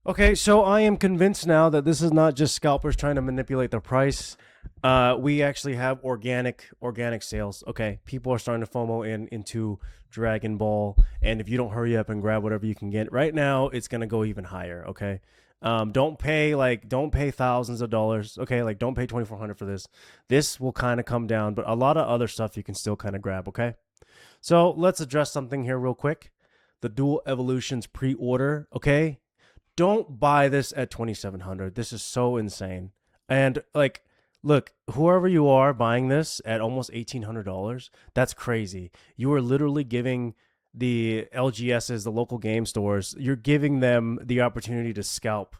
Okay, so I am convinced now that this is not just scalpers trying to manipulate the price. We actually have organic sales. Okay, people are starting to FOMO into Dragon Ball, and if you don't hurry up and grab whatever you can get right now, it's gonna go even higher. Okay, don't pay thousands of dollars. Okay, like don't pay 2,400 for this. This will kind of come down, but a lot of other stuff you can still kind of grab. Okay, so let's address something here real quick. The Dual Evolutions pre-order. Okay, don't buy this at 2,700. This is so insane. And like, look, whoever you are buying this at almost $1,800, that's crazy. You are literally giving the LGSs, the local game stores, you're giving them the opportunity to scalp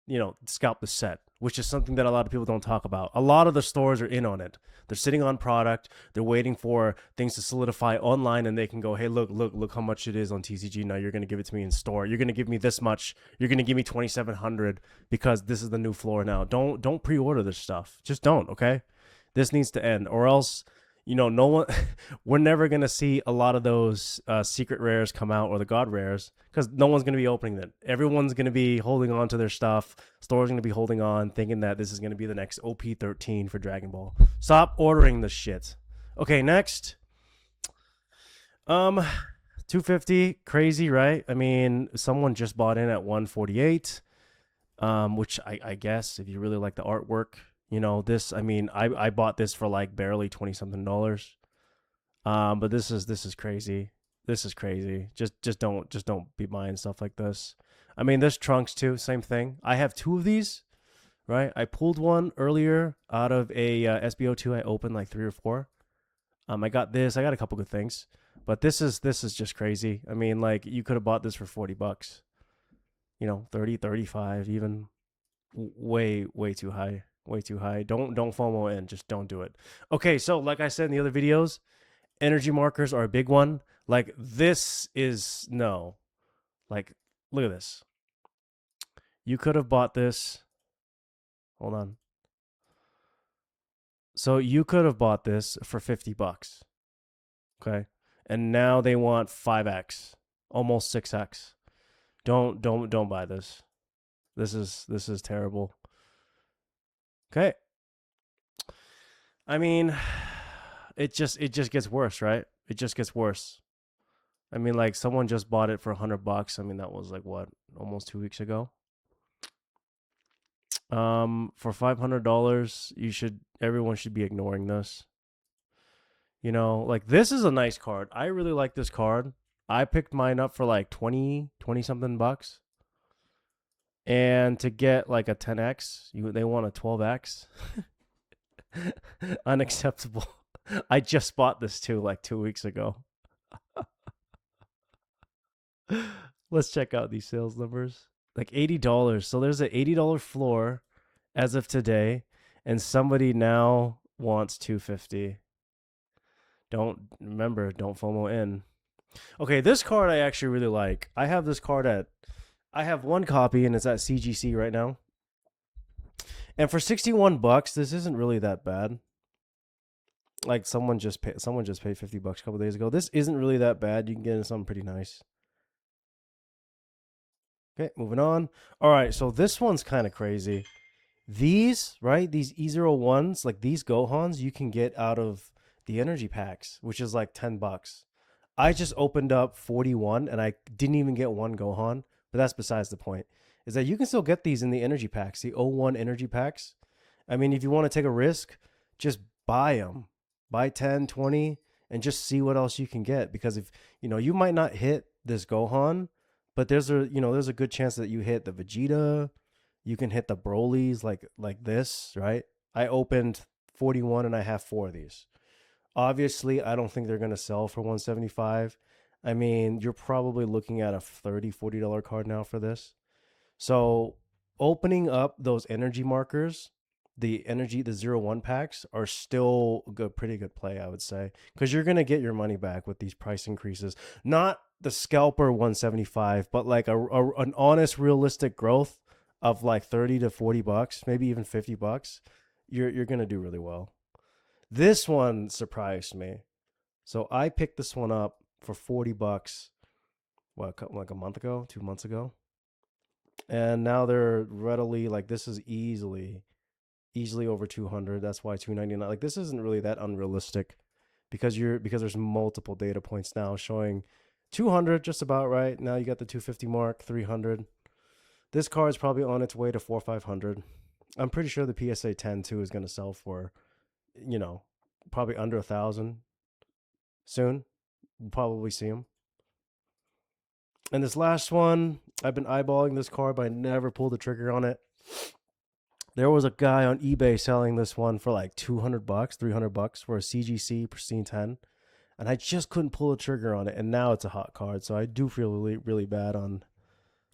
the set, which is something that a lot of people don't talk about. A lot of the stores are in on it. They're sitting on product. They're waiting for things to solidify online, and they can go, "Hey, look how much it is on TCG. Now you're going to give it to me in store. You're going to give me this much. You're going to give me 2,700 because this is the new floor now." Don't pre-order this stuff. Just don't. Okay, this needs to end, or else no one. We're never gonna see a lot of those secret rares come out or the god rares because no one's gonna be opening it. Everyone's gonna be holding on to their stuff. Stores gonna be holding on, thinking that this is gonna be the next OP13 for Dragon Ball. Stop ordering the shit. Okay, next. 250, crazy, right? I mean, someone just bought in at 148. Which I guess if you really like the artwork, this. I mean, I bought this for like barely 20 something dollars. But this is crazy. This is crazy. Just don't be buying stuff like this. I mean, this Trunks too, same thing. I have two of these, right? I pulled one earlier out of a SBO2. I opened like three or four. I got this. I got a couple good things, but this is just crazy. I mean, like you could have bought this for $40. 30, 35, even way too high. Way too high. Don't FOMO in. Just don't do it. Okay, so like I said in the other videos, energy markers are a big one. Like this is no. Like look at this. You could have bought this. Hold on. So you could have bought this for $50. Okay? And now they want 5x, almost 6x. Don't buy this. This is terrible. Okay. I mean, it just gets worse, right? It just gets worse. I mean, like someone just bought it for $100. I mean, that was like what, almost 2 weeks ago. For $500, everyone should be ignoring this. Like this is a nice card. I really like this card. I picked mine up for like 20 something bucks. And to get like a 10x, they want a 12x. Unacceptable. I just bought this too like 2 weeks ago. Let's check out these sales numbers. Like $80. So there's an $80 floor as of today, and somebody now wants 250. Don't FOMO in. Okay, this card I actually really like. I have one copy and it's at CGC right now. And for $61, this isn't really that bad. Like someone just paid $50 a couple days ago. This isn't really that bad. You can get into something pretty nice. Okay, moving on. All right, so this one's kind of crazy. These, right? These E01s, like these Gohans, you can get out of the energy packs, which is like $10. I just opened up 41 and I didn't even get one Gohan, but that's besides the point. Is that you can still get these in the energy packs, the O1 energy packs. I mean, if you want to take a risk, just buy them. Buy 10, 20, and just see what else you can get. Because if you might not hit this Gohan, but there's a good chance that you hit the Vegeta. You can hit the Brolys like this, right? I opened 41 and I have four of these. Obviously, I don't think they're going to sell for 175. I mean, you're probably looking at a $30-$40 card now for this. So, opening up those energy markers, the 0-1 packs are still a pretty good play, I would say, because you're going to get your money back with these price increases. Not the scalper 175, but like an honest, realistic growth of like $30 to $40, maybe even $50. You're going to do really well. This one surprised me. So I picked this one up for $40. What, like a month ago, 2 months ago? And now they're readily like this is easily over 200. That's why 299. Like this isn't really that unrealistic because there's multiple data points now showing 200 just about right. Now you got the 250 mark, 300. This car is probably on its way to 4,500. I'm pretty sure the PSA 10 too is going to sell for, you know, probably under 1,000 soon. We'll probably see them. And this last one, I've been eyeballing this car, but I never pulled the trigger on it. There was a guy on eBay selling this one for like $200, $300 for a CGC Pristine 10, and I just couldn't pull the trigger on it. And now it's a hot card, so I do feel really, really bad on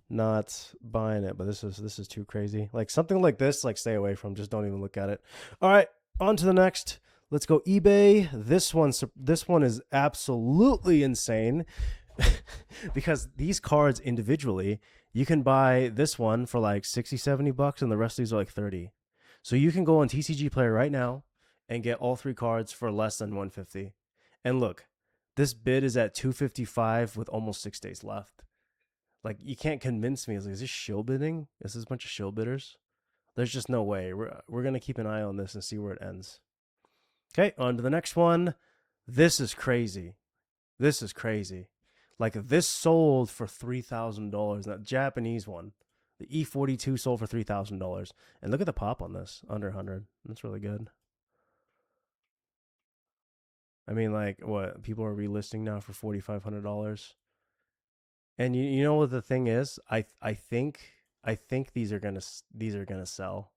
not buying it. But this is too crazy. Like something like this, like stay away from. Just don't even look at it. All right, on to the next. Let's go eBay. This one is absolutely insane because these cards individually, you can buy this one for like 60, $70, and the rest of these are like 30. So you can go on TCG Player right now and get all 3 cards for less than 150. And look, this bid is at 255 with almost 6 days left. Like you can't convince me. Like, is this shill bidding? Is this a bunch of shill bidders? There's just no way. We're gonna keep an eye on this and see where it ends. Okay, on to the next one. This is crazy. This is crazy. Like this sold for $3,000. That Japanese one, the E42 sold for $3,000. And look at the pop on this, under 100. That's really good. I mean, like what people are relisting now for $4,500. And you know what the thing is? I think these are gonna sell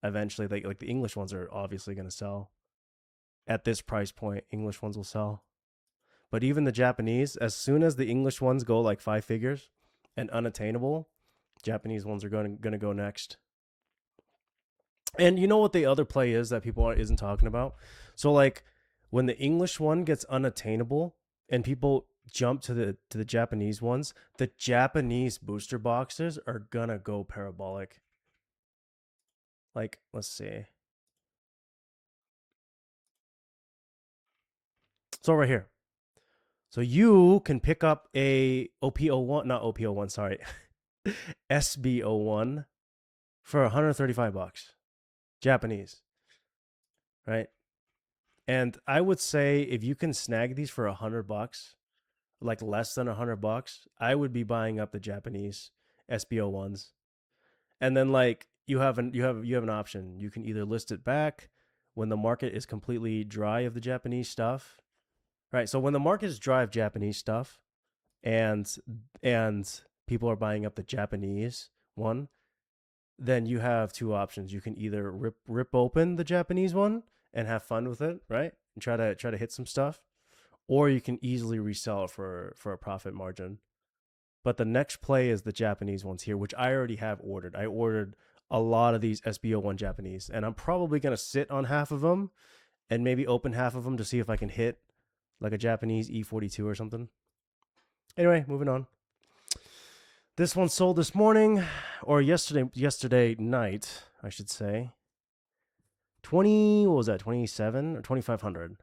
eventually. Like the English ones are obviously gonna sell at this price point. English ones will sell. But even the Japanese, as soon as the English ones go like 5 figures and unattainable, Japanese ones are going to go next. And you know what the other play is that people isn't talking about? So like when the English one gets unattainable and people jump to the Japanese ones, the Japanese booster boxes are gonna go parabolic. Like, let's see. So right here. So you can pick up a OP01, not OP01, sorry, SB01 for $135, Japanese, right? And I would say if you can snag these for $100, like less than $100, I would be buying up the Japanese SB01s. And then like you have an option. You can either list it back when the market is completely dry of the Japanese stuff. Right. So when the market is dry of Japanese stuff and people are buying up the Japanese one, then you have 2 options. You can either rip open the Japanese one and have fun with it, right? And try to hit some stuff, or you can easily resell it for a profit margin. But the next play is the Japanese ones here, which I already have ordered. I ordered a lot of these SBO1 Japanese, and I'm probably going to sit on half of them and maybe open half of them to see if I can hit like a Japanese E42 or something. Anyway, moving on. This one sold this morning, or yesterday night, I should say. 20, what was that, 27 or 2,500?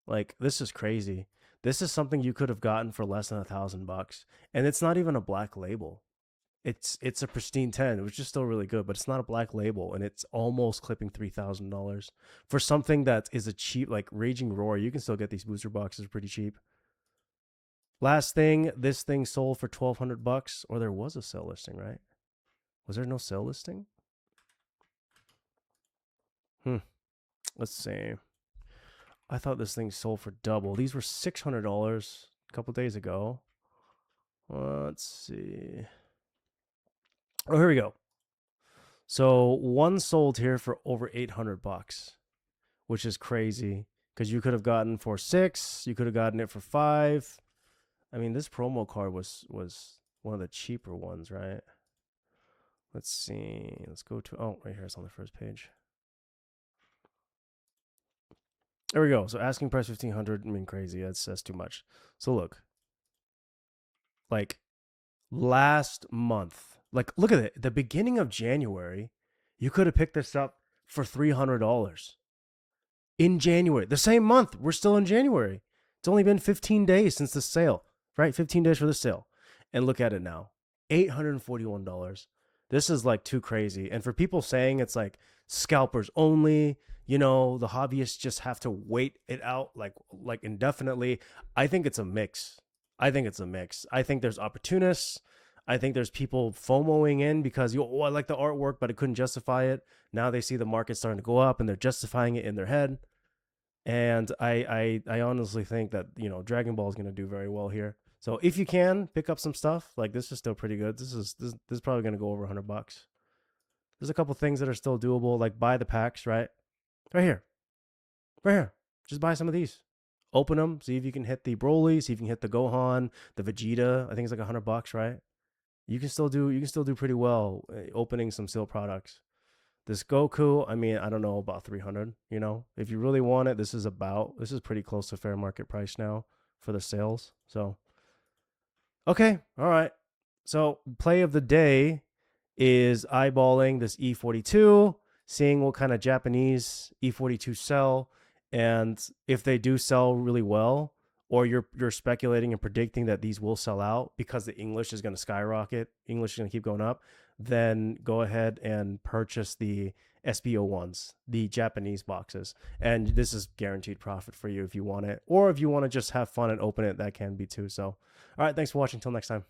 Like, this is crazy. This is something you could have gotten for less than $1,000. And it's not even a black label. It's a pristine 10, which is still really good, but it's not a black label, and it's almost clipping $3,000 for something that is a cheap, like Raging Roar. You can still get these booster boxes pretty cheap. Last thing, this thing sold for $1,200, or there was a sale listing, right? Was there no sale listing? Let's see. I thought this thing sold for double. These were $600 a couple days ago. Let's see. Oh, here we go. So one sold here for over $800, which is crazy because you could have gotten for 6. You could have gotten it for 5. I mean, this promo card was one of the cheaper ones, right? Let's see. Let's go to, oh, right here. It's on the first page. There we go. So asking price $1,500. I mean, crazy. That's too much. So look, like last month, like look at it. The beginning of January, you could have picked this up for $300 in January. The same month. We're still in January. It's only been 15 days since the sale, right? 15 days for the sale. And look at it now. $841. This is like too crazy. And for people saying it's like scalpers only, the hobbyists just have to wait it out like indefinitely. I think it's a mix. I think there's opportunists. I think there's people FOMOing in because I like the artwork, but I couldn't justify it. Now they see the market starting to go up and they're justifying it in their head. And I honestly think that Dragon Ball is going to do very well here. So if you can pick up some stuff, like this is still pretty good. This is probably going to go over $100. There's a couple things that are still doable, like buy the packs, right? Right here, right here. Just buy some of these. Open them, see if you can hit the Broly, see if you can hit the Gohan, the Vegeta. I think it's like $100, right? You can still do pretty well opening some seal products. This Goku, I mean, I don't know about 300. If you really want it, this is pretty close to fair market price now for the sales. So okay, all right. So play of the day is eyeballing this E42, seeing what kind of Japanese E42 sell, and if they do sell really well, or you're speculating and predicting that these will sell out because the English is going to skyrocket, English is going to keep going up, then go ahead and purchase the SBO ones, the Japanese boxes. And this is guaranteed profit for you if you want it. Or if you want to just have fun and open it, that can be too. So, all right, thanks for watching. Till next time.